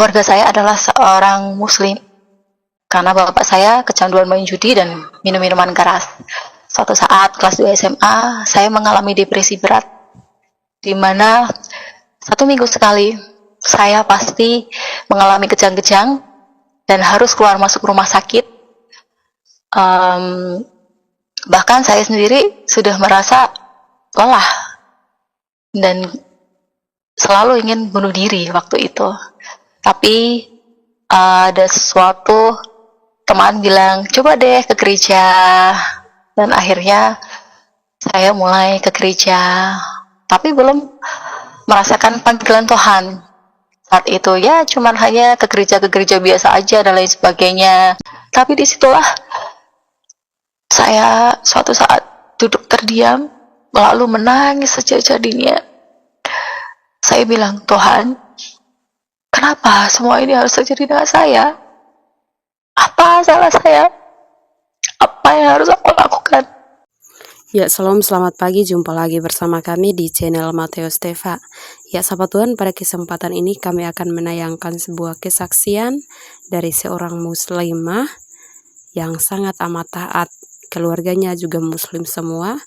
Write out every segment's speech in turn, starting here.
Keluarga saya adalah seorang muslim karena bapak saya kecanduan main judi dan minum minuman keras. Suatu saat kelas 2 SMA, saya mengalami depresi berat, di mana 1 minggu sekali saya pasti mengalami kejang-kejang dan harus keluar masuk rumah sakit. Bahkan saya sendiri sudah merasa lelah dan selalu ingin bunuh diri waktu itu. Tapi ada sesuatu, teman bilang, coba deh ke gereja. Dan akhirnya saya mulai ke gereja. Tapi belum merasakan panggilan Tuhan. Saat itu ya cuman hanya ke gereja biasa aja dan lain sebagainya. Tapi disitulah saya suatu saat duduk terdiam, lalu menangis sejadi-jadinya. Saya bilang, Tuhan, kenapa semua ini harus terjadi dengan saya? Apa salah saya? Apa yang harus aku lakukan? Ya, selamat pagi, jumpa lagi bersama kami di channel Mateus Teva. Ya, sahabat Tuhan, pada kesempatan ini kami akan menayangkan sebuah kesaksian dari seorang muslimah yang sangat amat taat. Keluarganya juga muslim semua,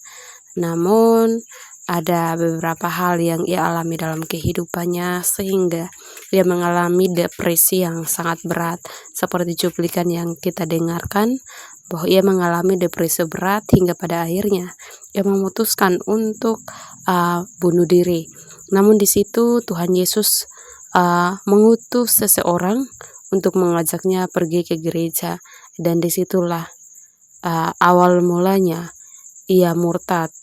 namun ada beberapa hal yang ia alami dalam kehidupannya sehingga ia mengalami depresi yang sangat berat. Seperti cuplikan yang kita dengarkan, bahwa ia mengalami depresi berat hingga pada akhirnya ia memutuskan untuk bunuh diri. Namun di situ Tuhan Yesus mengutus seseorang untuk mengajaknya pergi ke gereja, dan disitulah awal mulanya ia murtad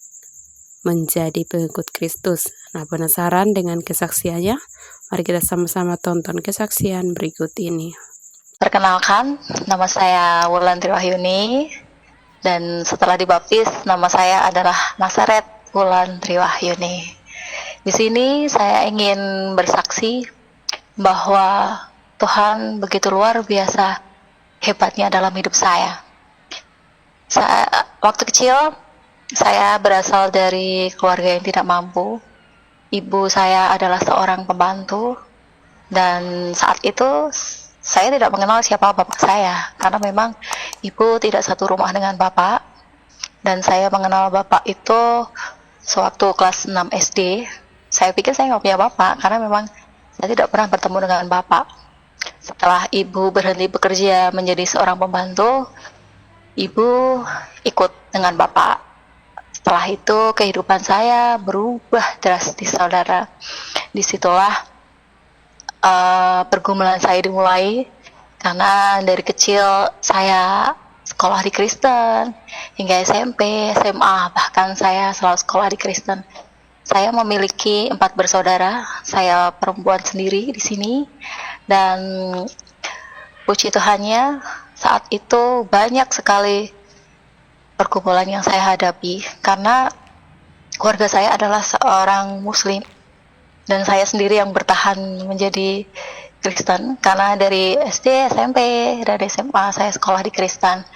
menjadi pengikut Kristus. Nah, penasaran dengan kesaksiannya? Mari kita sama-sama tonton kesaksian berikut ini. Perkenalkan, nama saya Wulan Triwahyuni, dan setelah dibaptis nama saya adalah Nasaret Wulan Triwahyuni. Di sini saya ingin bersaksi bahwa Tuhan begitu luar biasa hebatnya dalam hidup saya. Waktu kecil saya berasal dari keluarga yang tidak mampu. Ibu saya adalah seorang pembantu, dan saat itu saya tidak mengenal siapa bapak saya, karena memang ibu tidak satu rumah dengan bapak. Dan saya mengenal bapak itu sewaktu kelas 6 SD. Saya pikir saya nggak punya bapak, karena memang saya tidak pernah bertemu dengan bapak. Setelah ibu berhenti bekerja menjadi seorang pembantu, ibu ikut dengan bapak. Setelah itu kehidupan saya berubah drastis, saudara. Disitulah pergumulan saya dimulai, karena dari kecil saya sekolah di Kristen hingga SMP, SMA, bahkan saya selalu sekolah di Kristen. Saya memiliki 4 bersaudara, saya perempuan sendiri di sini, dan puji Tuhannya saat itu banyak sekali pergumulan yang saya hadapi, karena keluarga saya adalah seorang muslim dan saya sendiri yang bertahan menjadi Kristen, karena dari SD, SMP, dan SMA saya sekolah di Kristen.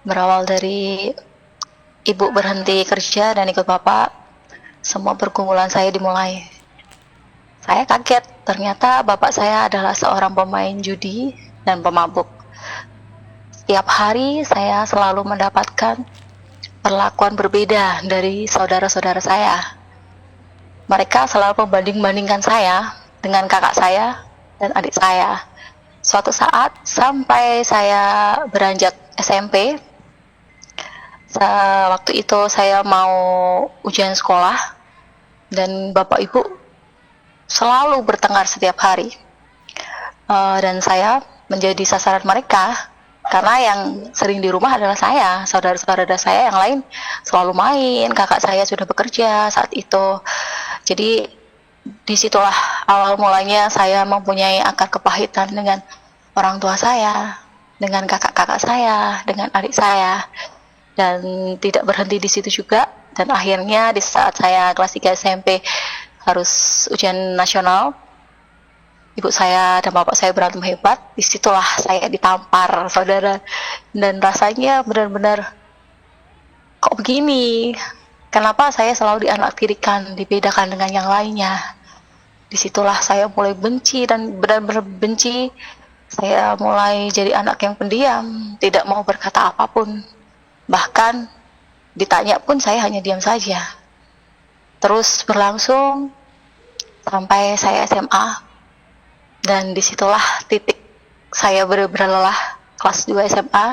Berawal dari ibu berhenti kerja dan ikut bapak, semua pergumulan saya dimulai. Saya kaget, ternyata bapak saya adalah seorang pemain judi dan pemabuk. Setiap hari saya selalu mendapatkan perlakuan berbeda dari saudara-saudara saya. Mereka selalu membanding-bandingkan saya dengan kakak saya dan adik saya. Suatu saat sampai saya beranjak SMP, waktu itu saya mau ujian sekolah, dan bapak ibu selalu bertengkar setiap hari. Dan saya menjadi sasaran mereka, karena yang sering di rumah adalah saya. Saudara-saudara saya yang lain selalu main, kakak saya sudah bekerja saat itu. Jadi disitulah awal mulanya saya mempunyai akar kepahitan dengan orang tua saya, dengan kakak-kakak saya, dengan adik saya. Dan tidak berhenti di situ juga, dan akhirnya di saat saya kelas 3 SMP harus ujian nasional, ibu saya dan bapak saya berantem hebat. Disitulah saya ditampar, saudara, dan rasanya benar-benar kok begini, kenapa saya selalu dianaktirikan, dibedakan dengan yang lainnya. Disitulah saya mulai benci dan benar-benar benci. Saya mulai jadi anak yang pendiam, tidak mau berkata apapun. Bahkan ditanya pun saya hanya diam saja. Terus berlangsung sampai saya SMA, dan disitulah titik saya benar-benar lelah. Kelas 2 SMA,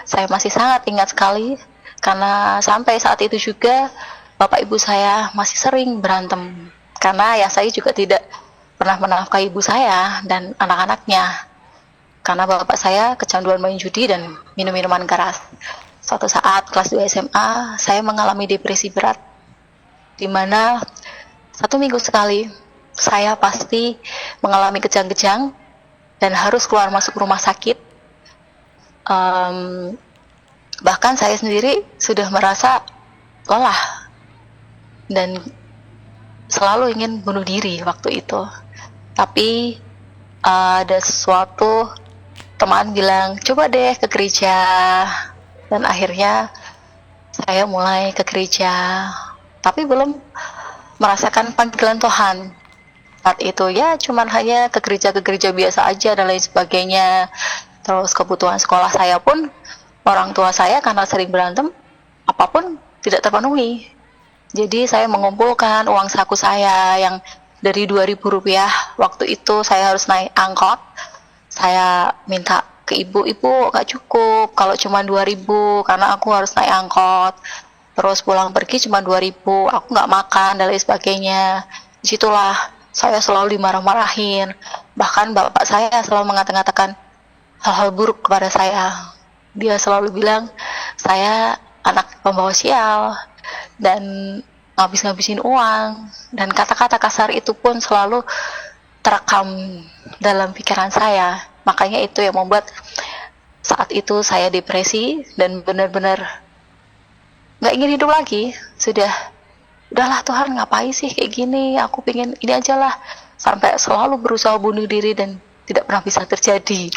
saya masih sangat ingat sekali, karena sampai saat itu juga bapak ibu saya masih sering berantem, karena ya saya juga tidak pernah menafkahi ibu saya dan anak-anaknya, karena bapak saya kecanduan main judi dan minum minuman keras. Suatu saat kelas 2 SMA, saya mengalami depresi berat, di mana 1 minggu sekali saya pasti mengalami kejang-kejang dan harus keluar masuk rumah sakit. Bahkan saya sendiri sudah merasa lelah dan selalu ingin bunuh diri waktu itu. Tapi ada sesuatu, teman bilang, coba deh ke gereja. Dan akhirnya saya mulai ke gereja, tapi belum merasakan panggilan Tuhan. Saat itu ya cuman hanya ke gereja biasa aja dan lain sebagainya. Terus kebutuhan sekolah saya pun, orang tua saya karena sering berantem, apapun tidak terpenuhi. Jadi saya mengumpulkan uang saku saya yang dari Rp2.000. Waktu itu saya harus naik angkot. Saya minta ke ibu gak cukup kalau cuma 2.000, karena aku harus naik angkot. Terus pulang pergi cuma 2.000, aku gak makan dan lain sebagainya. Disitulah saya selalu dimarah-marahin. Bahkan bapak saya selalu mengatakan hal-hal buruk kepada saya. Dia selalu bilang saya anak pembawa sial dan ngabis-ngabisin uang, dan kata-kata kasar itu pun selalu terekam dalam pikiran saya. Makanya itu yang membuat saat itu saya depresi dan benar-benar gak ingin hidup lagi. Udahlah Tuhan, ngapain sih kayak gini, aku pengen ini aja lah. Sampai selalu berusaha bunuh diri dan tidak pernah bisa terjadi.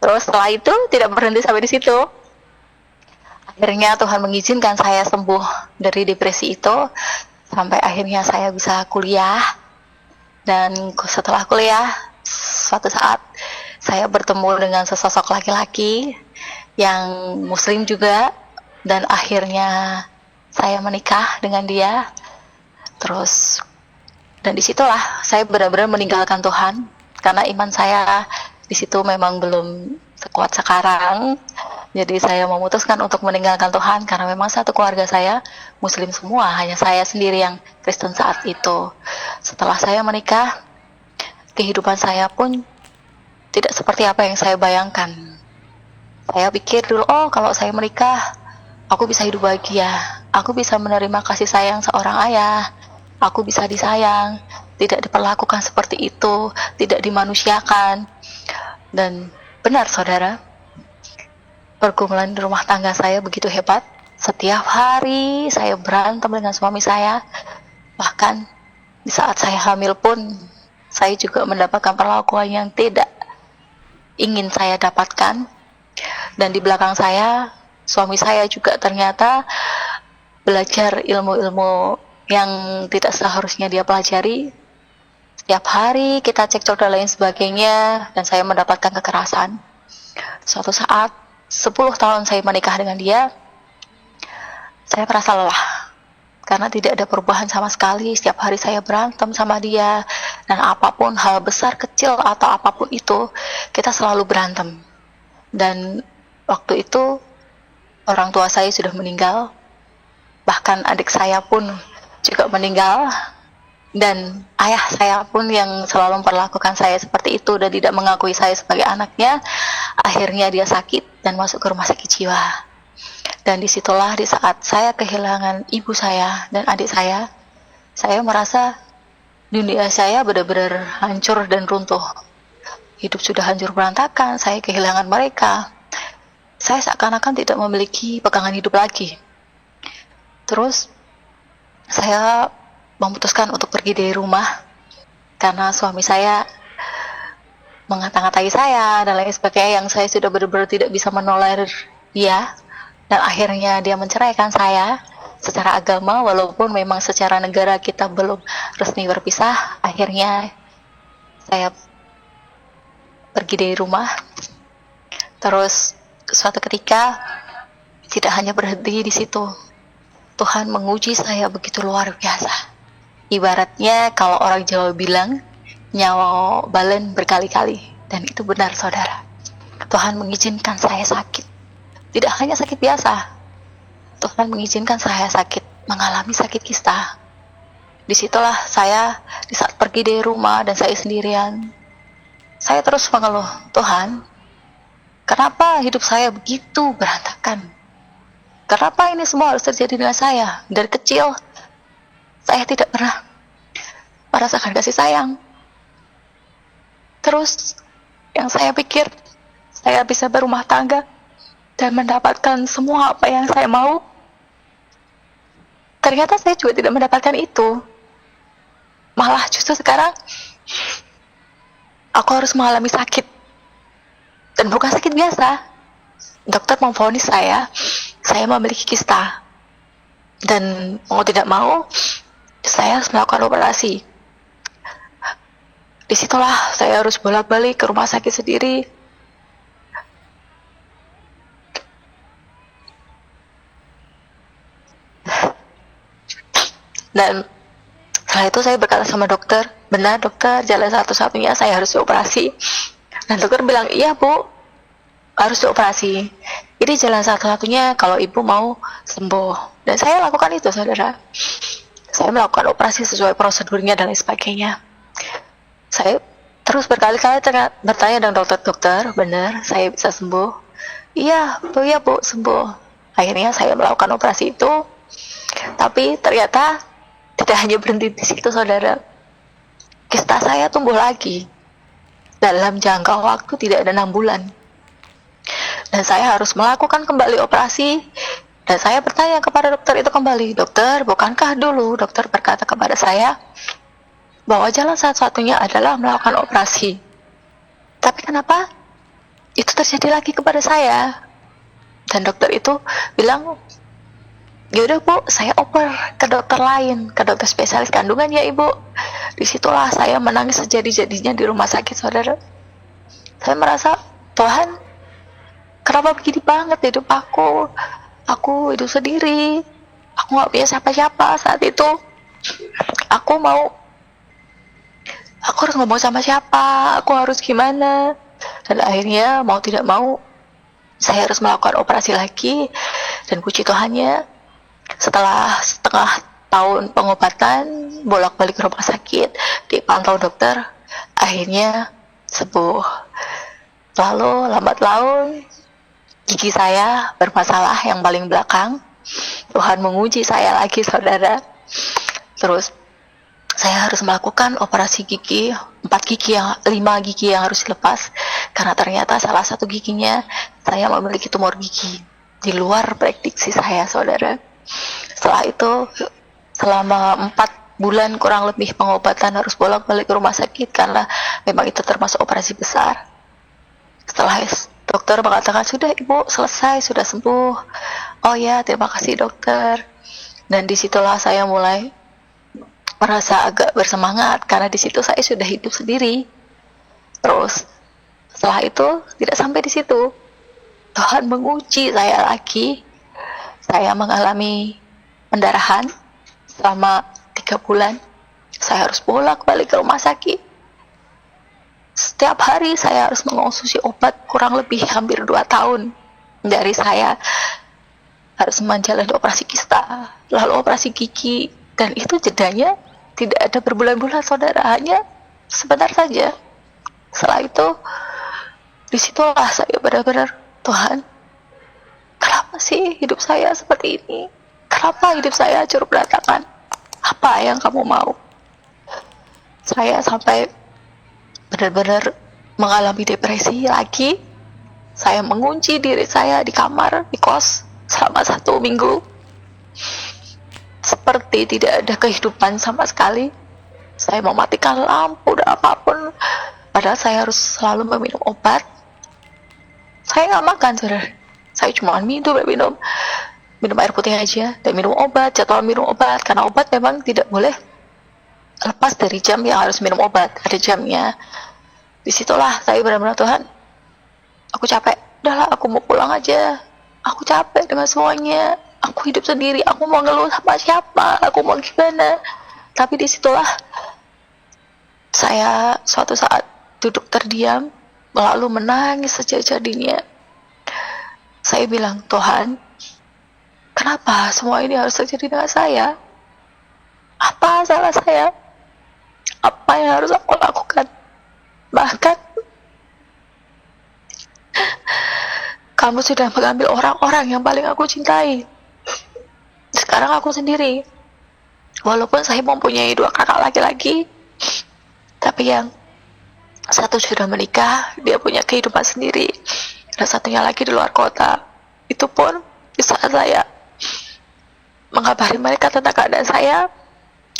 Terus setelah itu tidak berhenti sampai di situ. Akhirnya Tuhan mengizinkan saya sembuh dari depresi itu, sampai akhirnya saya bisa kuliah. Dan setelah kuliah, suatu saat saya bertemu dengan sesosok laki-laki yang muslim juga, dan akhirnya saya menikah dengan dia. Terus, dan disitulah saya benar-benar meninggalkan Tuhan, karena iman saya di situ memang belum sekuat sekarang. Jadi saya memutuskan untuk meninggalkan Tuhan, karena memang satu keluarga saya muslim semua, hanya saya sendiri yang Kristen saat itu. Setelah saya menikah, kehidupan saya pun tidak seperti apa yang saya bayangkan. Saya pikir dulu, kalau saya menikah, aku bisa hidup bahagia, aku bisa menerima kasih sayang seorang ayah, aku bisa disayang, tidak diperlakukan seperti itu, tidak dimanusiakan. Dan benar saudara, pergumulan di rumah tangga saya begitu hebat. Setiap hari saya berantem dengan suami saya. Bahkan di saat saya hamil pun, saya juga mendapatkan perlakuan yang tidak ingin saya dapatkan. Dan di belakang saya, suami saya juga ternyata belajar ilmu-ilmu yang tidak seharusnya dia pelajari. Setiap hari kita cekcok dan lain sebagainya, dan saya mendapatkan kekerasan. Suatu saat, 10 tahun saya menikah dengan dia, saya merasa lelah, karena tidak ada perubahan sama sekali. Setiap hari saya berantem sama dia, dan apapun, hal besar, kecil, atau apapun itu, kita selalu berantem. Dan waktu itu, orang tua saya sudah meninggal, bahkan adik saya pun juga meninggal, dan ayah saya pun yang selalu memperlakukan saya seperti itu dan tidak mengakui saya sebagai anaknya. Akhirnya dia sakit dan masuk ke rumah sakit jiwa. Dan disitulah di saat saya kehilangan ibu saya dan adik saya merasa dunia saya benar-benar hancur dan runtuh. Hidup sudah hancur berantakan, saya kehilangan mereka. Saya seakan-akan tidak memiliki pegangan hidup lagi. Terus saya memutuskan untuk pergi dari rumah, karena suami saya mengata-ngatai saya dan lain sebagainya, yang saya sudah benar-benar tidak bisa menolerir dia. Dan akhirnya dia menceraikan saya secara agama, walaupun memang secara negara kita belum resmi berpisah. Akhirnya saya pergi dari rumah. Terus suatu ketika tidak hanya berhenti di situ, Tuhan menguji saya begitu luar biasa. Ibaratnya kalau orang Jawa bilang nyawa balen berkali-kali, dan itu benar saudara. Tuhan mengizinkan saya sakit. Tidak hanya sakit biasa, Tuhan mengizinkan saya sakit, mengalami sakit kista. Disitulah saya, di saat pergi dari rumah dan saya sendirian, saya terus mengeluh, Tuhan, kenapa hidup saya begitu berantakan? Kenapa ini semua harus terjadi dengan saya? Dari kecil, saya tidak pernah merasakan kasih sayang. Terus, yang saya pikir, saya bisa berumah tangga dan mendapatkan semua apa yang saya mau. Ternyata saya juga tidak mendapatkan itu. Malah justru sekarang, aku harus mengalami sakit. Dan bukan sakit biasa. Dokter memvonis saya memiliki kista. Dan mau tidak mau, saya harus melakukan operasi. Disitulah saya harus bolak-balik ke rumah sakit sendiri. Dan setelah itu saya berkata sama dokter, benar dokter, jalan satu-satunya saya harus dioperasi. Dan dokter bilang, iya bu, harus dioperasi. Ini jalan satu-satunya kalau ibu mau sembuh. Dan saya lakukan itu saudara. Saya melakukan operasi sesuai prosedurnya dan lain sebagainya. Saya terus berkali-kali bertanya dengan dokter, benar saya bisa sembuh? Iya bu, sembuh. Akhirnya saya melakukan operasi itu. Tapi ternyata tidak hanya berhenti di situ saudara. Kista saya tumbuh lagi. Dalam jangka waktu tidak ada 6 bulan. Dan saya harus melakukan kembali operasi. Dan saya bertanya kepada dokter itu kembali, dokter, bukankah dulu dokter berkata kepada saya bahwa jalan satu-satunya adalah melakukan operasi? Tapi kenapa itu terjadi lagi kepada saya? Dan dokter itu bilang, yaudah bu, saya oper ke dokter lain, ke dokter spesialis kandungan ya ibu. Disitulah saya menangis sejadi-jadinya di rumah sakit saudara. Saya merasa, Tuhan, kenapa begini banget hidup aku? Aku hidup sendiri. Aku gak punya siapa-siapa saat itu. Aku harus ngomong sama siapa? Aku harus gimana? Dan akhirnya mau tidak mau, saya harus melakukan operasi lagi. Dan puji Tuhannya, setelah setengah tahun pengobatan, bolak-balik ke rumah sakit, dipantau dokter, akhirnya sembuh. Lalu lambat laun, gigi saya bermasalah yang paling belakang. Tuhan menguji saya lagi saudara. Terus saya harus melakukan operasi gigi, 5 gigi yang harus dilepas. Karena ternyata salah satu giginya saya memiliki tumor gigi. Di luar prediksi saya saudara. Setelah itu, selama 4 bulan kurang lebih pengobatan, harus bolak-balik ke rumah sakit karena memang itu termasuk operasi besar. Setelah dokter mengatakan, sudah ibu selesai, sudah sembuh. Oh ya, terima kasih dokter. Dan disitulah saya mulai merasa agak bersemangat karena di situ saya sudah hidup sendiri. Terus setelah itu tidak sampai di situ, Tuhan menguji saya lagi. Saya mengalami pendarahan selama 3 bulan. Saya harus bolak-balik ke rumah sakit. Setiap hari saya harus mengonsumsi obat kurang lebih hampir 2 tahun. Dari saya harus menjalani operasi kista, lalu operasi gigi, dan itu jedanya tidak ada berbulan-bulan saudara, hanya sebentar saja. Setelah itu, disitulah saya benar-benar, Tuhan, kenapa sih hidup saya seperti ini? Kenapa hidup saya hancur berantakan? Apa yang kamu mau? Saya sampai benar-benar mengalami depresi lagi. Saya mengunci diri saya di kamar, di kos selama 1 minggu. Seperti tidak ada kehidupan sama sekali. Saya mematikan lampu dan apapun. Padahal saya harus selalu meminum obat. Saya nggak makan, saudara. Saya cuma minum. minum air putih aja dan minum obat, jadwal minum obat, karena obat memang tidak boleh lepas dari jam yang harus minum obat, ada jamnya. Disitulah saya benar-benar, Tuhan, aku capek, udahlah aku mau pulang aja, aku capek dengan semuanya, aku hidup sendiri, aku mau ngeluh sama siapa, aku mau gimana. Tapi disitulah saya suatu saat duduk terdiam, lalu menangis sejadi-jadinya. Saya bilang, Tuhan, kenapa semua ini harus terjadi dengan saya? Apa salah saya? Apa yang harus aku lakukan? Bahkan kamu sudah mengambil orang-orang yang paling aku cintai. Sekarang aku sendiri. Walaupun saya mempunyai 2 kakak laki-laki, tapi yang satu sudah menikah, dia punya kehidupan sendiri, dan satunya lagi di luar kota. Itu pun di saat saya mengabari mereka tentang keadaan saya,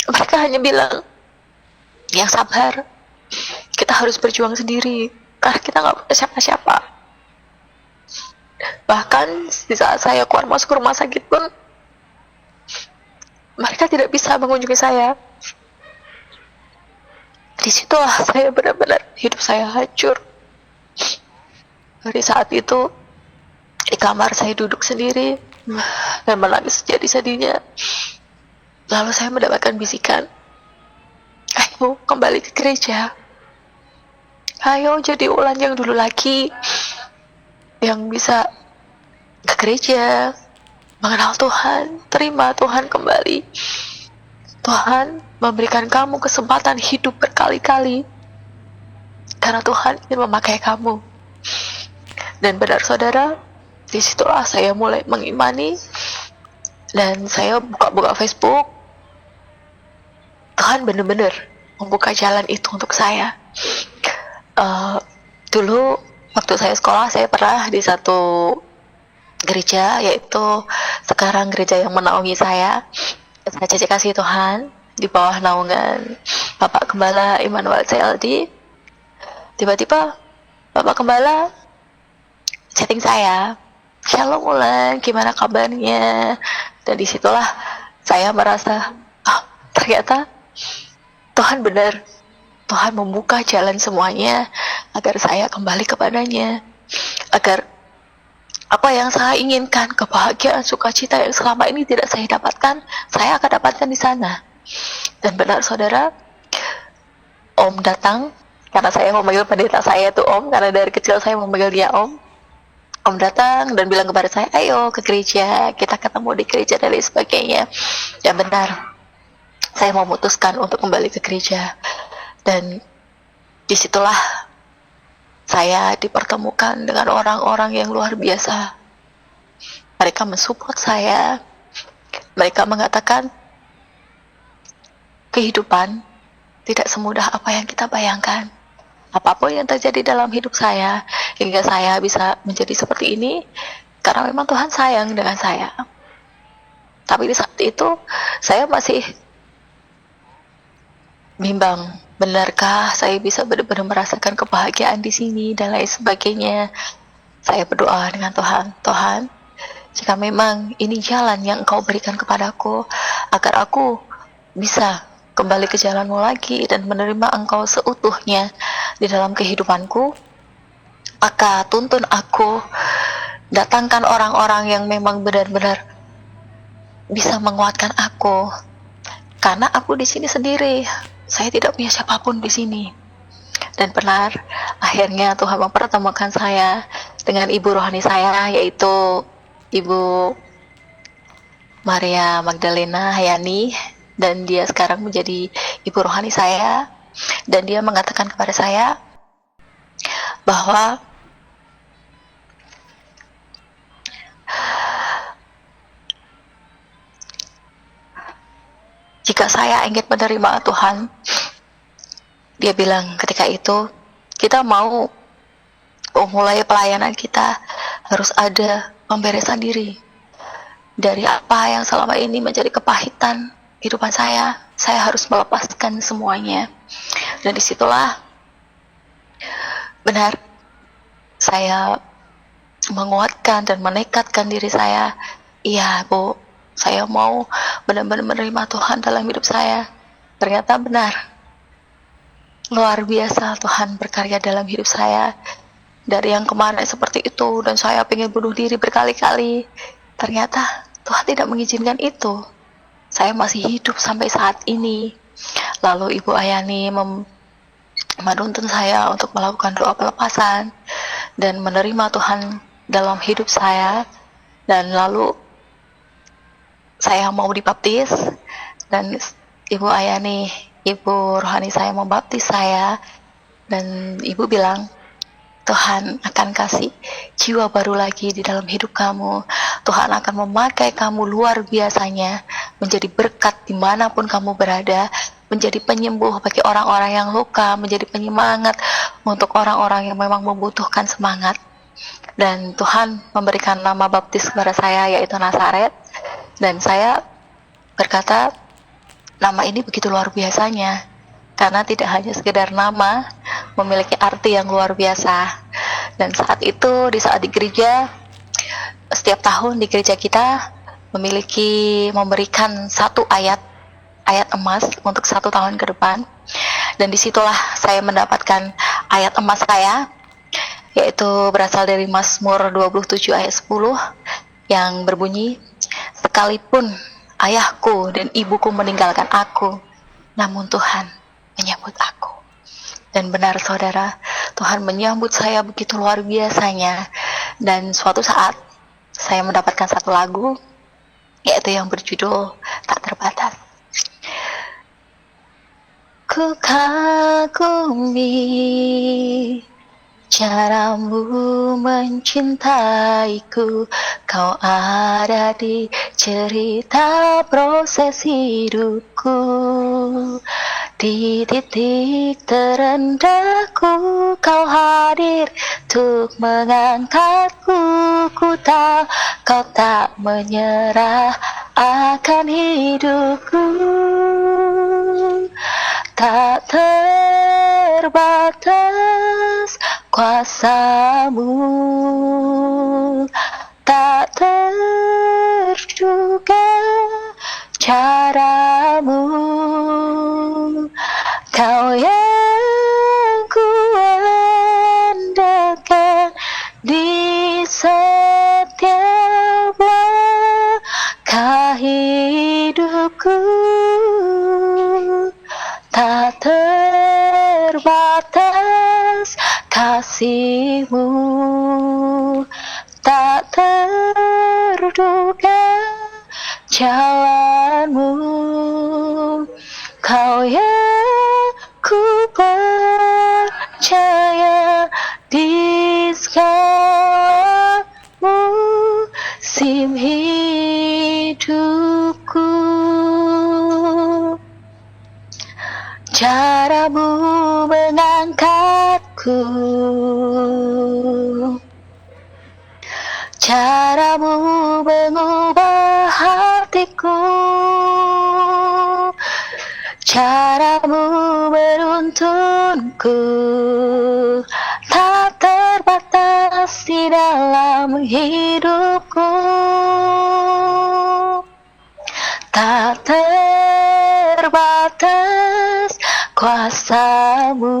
mereka hanya bilang, yang sabar, kita harus berjuang sendiri, karena kita nggak punya siapa-siapa. Bahkan di saat saya keluar masuk rumah sakit pun, mereka tidak bisa mengunjungi saya. Disitulah saya benar-benar hidup saya hancur. Dari saat itu di kamar saya duduk sendiri dan menangis jadi-jadinya. Lalu saya mendapatkan bisikan, ayo kembali ke gereja, ayo jadi ulang yang dulu lagi, yang bisa ke gereja, mengenal Tuhan, terima Tuhan kembali. Tuhan memberikan kamu kesempatan hidup berkali-kali, karena Tuhan ingin memakai kamu. Dan benar saudara, disitulah saya mulai mengimani, dan saya buka-buka Facebook. Tuhan benar-benar membuka jalan itu untuk saya. Dulu waktu saya sekolah, saya pernah di satu gereja, yaitu sekarang gereja yang menaungi saya Cici Kasih Tuhan, di bawah naungan Bapak Gembala Immanuel CLD. Tiba-tiba Bapak Gembala chatting saya, Shalom Ulan, gimana kabarnya? Dan disitulah saya merasa, ternyata Tuhan benar, Tuhan membuka jalan semuanya agar saya kembali kepadanya, agar apa yang saya inginkan, kebahagiaan, sukacita yang selama ini tidak saya dapatkan, saya akan dapatkan di sana. Dan benar saudara, Om datang, karena saya memanggil pendeta saya itu Om, karena dari kecil saya memanggil dia Om. Om datang dan bilang kepada saya, ayo ke gereja, kita ketemu di gereja dan lain sebagainya. Dan benar, saya memutuskan untuk kembali ke gereja. Dan disitulah saya dipertemukan dengan orang-orang yang luar biasa. Mereka mensupport saya. Mereka mengatakan, kehidupan tidak semudah apa yang kita bayangkan. Apapun yang terjadi dalam hidup saya, hingga saya bisa menjadi seperti ini, karena memang Tuhan sayang dengan saya. Tapi di saat itu, saya masih bimbang, benarkah saya bisa benar-benar merasakan kebahagiaan di sini dan lain sebagainya. Saya berdoa dengan Tuhan, Tuhan, jika memang ini jalan yang Engkau berikan kepadaku, agar aku bisa kembali ke jalan-Mu lagi dan menerima Engkau seutuhnya di dalam kehidupanku, maka tuntun aku, datangkan orang-orang yang memang benar-benar bisa menguatkan aku, karena aku di sini sendiri. Saya tidak punya siapapun di sini. Dan benar, akhirnya Tuhan mempertemukan saya dengan ibu rohani saya, yaitu Ibu Maria Magdalena Hayani, dan dia sekarang menjadi ibu rohani saya. Dan dia mengatakan kepada saya bahwa jika saya ingin menerima Tuhan, dia bilang ketika itu, kita mau memulai pelayanan kita, harus ada pemberesan diri. Dari apa yang selama ini menjadi kepahitan kehidupan saya harus melepaskan semuanya. Dan disitulah benar, saya menguatkan dan menekadkan diri saya, iya Bu, saya mau benar-benar menerima Tuhan dalam hidup saya. Ternyata benar, luar biasa Tuhan berkarya dalam hidup saya. Dari yang kemarin seperti itu, dan saya pengen bunuh diri berkali-kali, ternyata Tuhan tidak mengizinkan itu. Saya masih hidup sampai saat ini. Lalu Ibu Ayani menuntun saya untuk melakukan doa pelepasan dan menerima Tuhan dalam hidup saya. Dan lalu saya mau dibaptis, dan Ibu Ayani, Ibu rohani saya membaptis saya, dan Ibu bilang, Tuhan akan kasih jiwa baru lagi di dalam hidup kamu. Tuhan akan memakai kamu luar biasanya, menjadi berkat dimanapun kamu berada, menjadi penyembuh bagi orang-orang yang luka, menjadi penyemangat untuk orang-orang yang memang membutuhkan semangat. Dan Tuhan memberikan nama baptis kepada saya, yaitu Nazaret. Dan saya berkata, nama ini begitu luar biasanya, karena tidak hanya sekedar nama, memiliki arti yang luar biasa. Dan saat itu, di saat di gereja, setiap tahun di gereja kita memberikan satu ayat emas untuk 1 tahun ke depan. Dan disitulah saya mendapatkan ayat emas saya, yaitu berasal dari Mazmur 27 ayat 10 yang berbunyi, sekalipun ayahku dan ibuku meninggalkan aku, namun Tuhan menyambut aku. Dan benar saudara, Tuhan menyambut saya begitu luar biasanya. Dan suatu saat saya mendapatkan satu lagu, yaitu yang berjudul Tak Terbatas. Ku kagumi caramu mencintaiku, kau ada di cerita proses hidupku. Di titik terendahku kau hadir untuk mengangkatku. Ku tahu kau tak menyerah akan hidupku. Tak terbatas kuasamu, tak terduga caramu. Kau yang ku andalkan di setiap langkah hidupku. Tak terbatas kasih-Mu, tak terduga jalan-Mu. Kau yang ku percaya di segala musim hidupku. Caramu mengangkatku, caramu mengubah hatiku, caramu menuntunku, tak terbatas di dalam hidupku. Tak terbatas kuasa-Mu,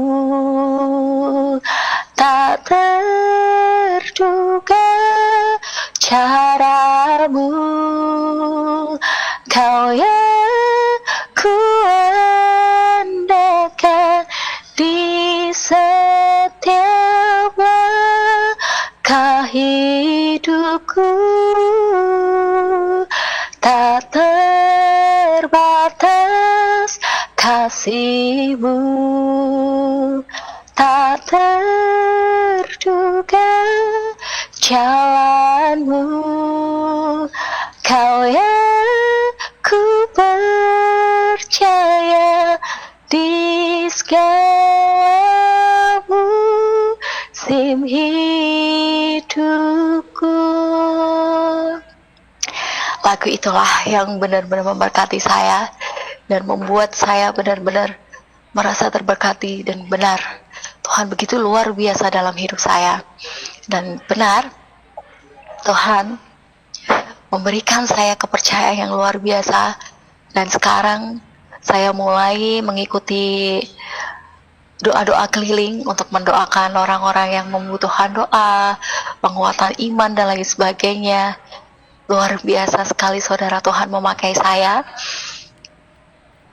tak terduga cara-Mu. Kau yang ku andalkan di setiap langkah hidupku. Tak terbatas kasih-Mu, tak terduga jalan-Mu. Kau yang ku percaya di segala musim hidupku. Lagu itulah yang benar-benar memberkati saya dan membuat saya benar-benar merasa terberkati. Dan benar, Tuhan begitu luar biasa dalam hidup saya. Dan benar, Tuhan memberikan saya kepercayaan yang luar biasa. Dan sekarang saya mulai mengikuti doa-doa keliling untuk mendoakan orang-orang yang membutuhkan doa, penguatan iman dan lain sebagainya. Luar biasa sekali saudara, Tuhan memakai saya.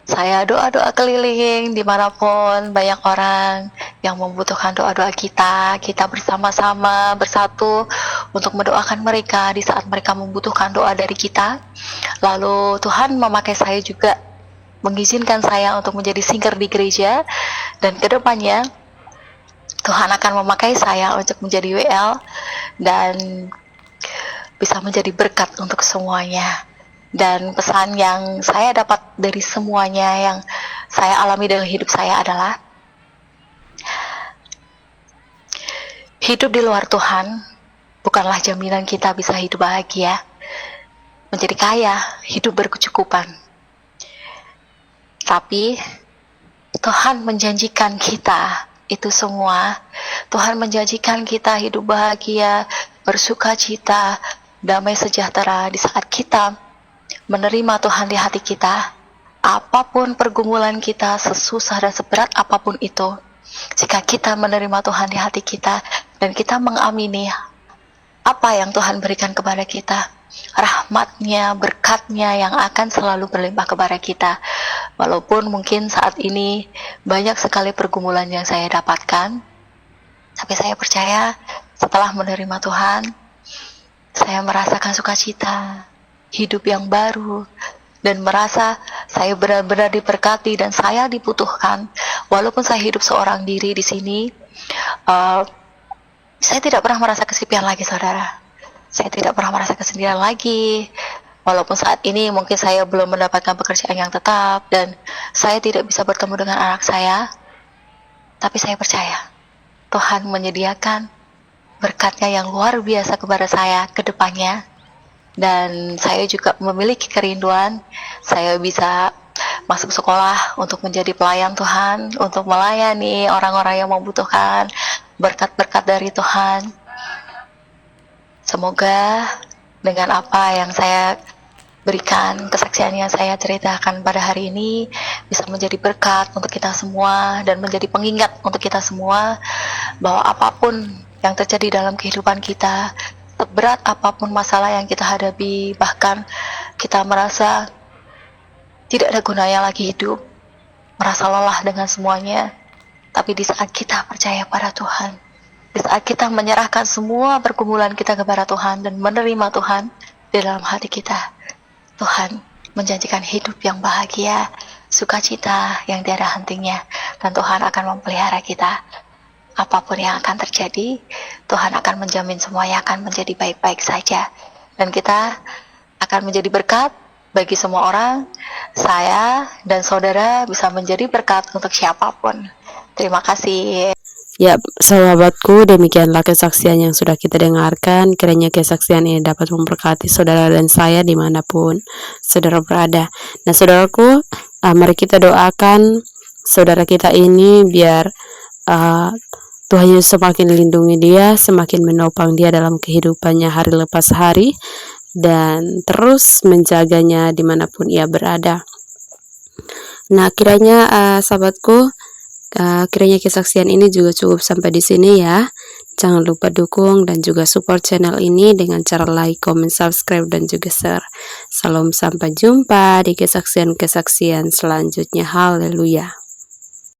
Saya doa-doa keliling dimanapun banyak orang yang membutuhkan doa-doa kita. Kita bersama-sama bersatu untuk mendoakan mereka di saat mereka membutuhkan doa dari kita. Lalu Tuhan memakai saya juga, mengizinkan saya untuk menjadi singer di gereja. Dan kedepannya Tuhan akan memakai saya untuk menjadi WL dan bisa menjadi berkat untuk semuanya. Dan pesan yang saya dapat dari semuanya yang saya alami dalam hidup saya adalah hidup di luar Tuhan bukanlah jaminan kita bisa hidup bahagia, menjadi kaya, hidup berkecukupan. Tapi Tuhan menjanjikan kita itu semua. Tuhan menjanjikan kita hidup bahagia, bersuka cita, damai sejahtera di saat kita menerima Tuhan di hati kita. Apapun pergumulan kita, sesusah dan seberat apapun itu, jika kita menerima Tuhan di hati kita dan kita mengamini apa yang Tuhan berikan kepada kita, rahmatnya, berkatnya yang akan selalu berlimpah kepada kita. Walaupun mungkin saat ini banyak sekali pergumulan yang saya dapatkan, tapi saya percaya setelah menerima Tuhan, saya merasakan sukacita, hidup yang baru, dan merasa saya benar-benar diberkati dan saya dibutuhkan. Walaupun saya hidup seorang diri di sini, saya tidak pernah merasa kesepian lagi, saudara. Saya tidak pernah merasa kesendirian lagi. Walaupun saat ini mungkin saya belum mendapatkan pekerjaan yang tetap dan saya tidak bisa bertemu dengan anak saya, tapi saya percaya Tuhan menyediakan berkatnya yang luar biasa kepada saya ke depannya. Dan saya juga memiliki kerinduan saya bisa masuk sekolah untuk menjadi pelayan Tuhan, untuk melayani orang-orang yang membutuhkan berkat-berkat dari Tuhan. Semoga dengan apa yang saya berikan, kesaksian yang saya ceritakan pada hari ini bisa menjadi berkat untuk kita semua dan menjadi pengingat untuk kita semua bahwa apapun yang terjadi dalam kehidupan kita, seberat apapun masalah yang kita hadapi, bahkan kita merasa tidak ada gunanya lagi hidup, merasa lelah dengan semuanya, tapi di saat kita percaya pada Tuhan, di saat kita menyerahkan semua pergumulan kita kepada Tuhan dan menerima Tuhan di dalam hati kita, Tuhan menjanjikan hidup yang bahagia, sukacita yang tiada hentinya, dan Tuhan akan memelihara kita. Apapun yang akan terjadi, Tuhan akan menjamin semuanya akan menjadi baik-baik saja. Dan kita akan menjadi berkat bagi semua orang. Saya dan saudara bisa menjadi berkat untuk siapapun. Terima kasih. Ya, sahabatku, demikianlah kesaksian yang sudah kita dengarkan. Kiranya kesaksian ini dapat memberkati saudara dan saya dimanapun saudara berada. Nah, saudaraku, mari kita doakan saudara kita ini biar Tuhan Yesus semakin lindungi dia, semakin menopang dia dalam kehidupannya hari lepas hari, dan terus menjaganya dimanapun ia berada. Nah, kiranya sahabatku, kiranya kesaksian ini juga cukup sampai di sini ya. Jangan lupa dukung dan juga support channel ini dengan cara like, comment, subscribe, dan juga share. Salam, sampai jumpa di kesaksian-kesaksian selanjutnya. Haleluya.